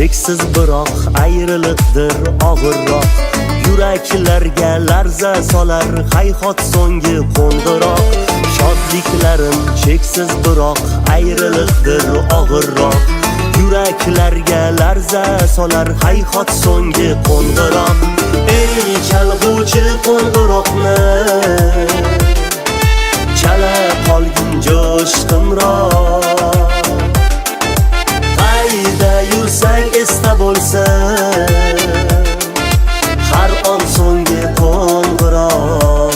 cheksiz biroq ayriliqdir og'irroq. Yuraklarga larza solar hayhot so'nggi qo'ng'iroq. Shodliklarim cheksiz biroq ayriliqdir og'irroq. Yuraklarga larza solar hayhot so'nggi qo'ng'iroq. Ey chalg'uvchi qo'ng'iroqni chala qolgin jo'shqimroq. Qayda yursang esda bo'lsin har on so'nggi qo'ng'iroq.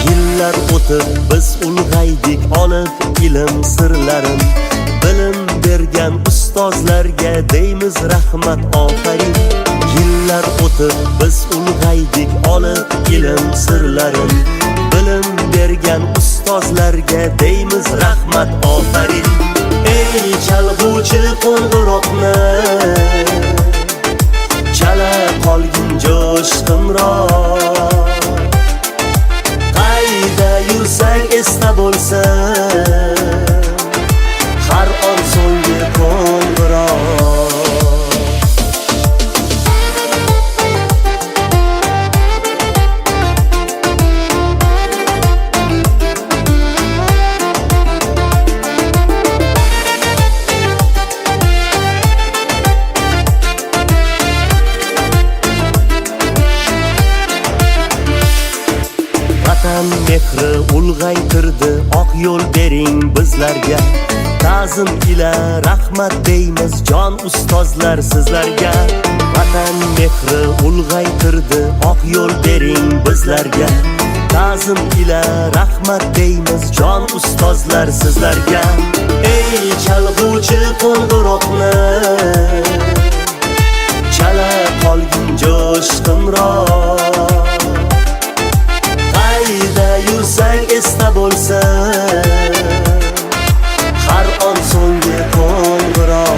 Yillar o'tib biz ulg'aydik olib ilm sirlarin. Bilim bergan ustozlarga deymiz rahmat ofarin. Yillar o'tib biz ulg'aydik olib ilm sirlarin. Bilim bergan ustozlarga deymiz rahmat ofarin. Ey chalg'uvchi qo'ng'iroqni chala qolgin jo'shqimroq. Qayda yursang esda bo'lsin har on so'nggi qo'ng'iroq. Vatan mehri ulg'aytirdi, oq yo'l bering bizlarga. Ta'zim ila rahmat deymiz jon ustozlar sizlarga. Vatan mehri ulg'aytirdi, oq yo'l bering bizlarga. Ta'zim ila rahmat deymiz jon ustozlar sizlarga. Ey chalg'uvchi qo'ng'iroqni chala qolgin jo'shqimroq. Qayda yursang esda bo'lsin har on so'nggi qo'ng'iroq.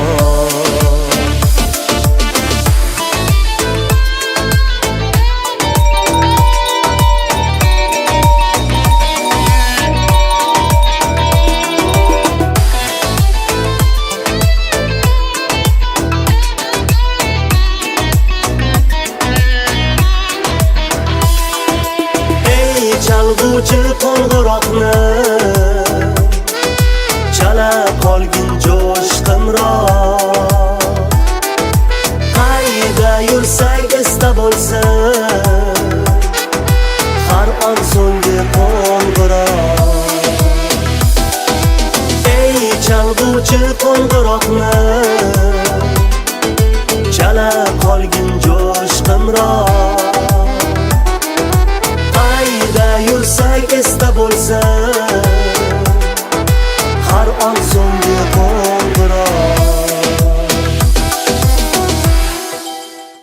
Chalg'uvchi qo'ng'iroqni chala qolgin jo'shqimroq. Qayda yursang esda bo'lsin har on so'nggi qo'ng'iroq. Ey chalg'uvchi qo'ng'iroqni chala qolgin jo'shqimroq.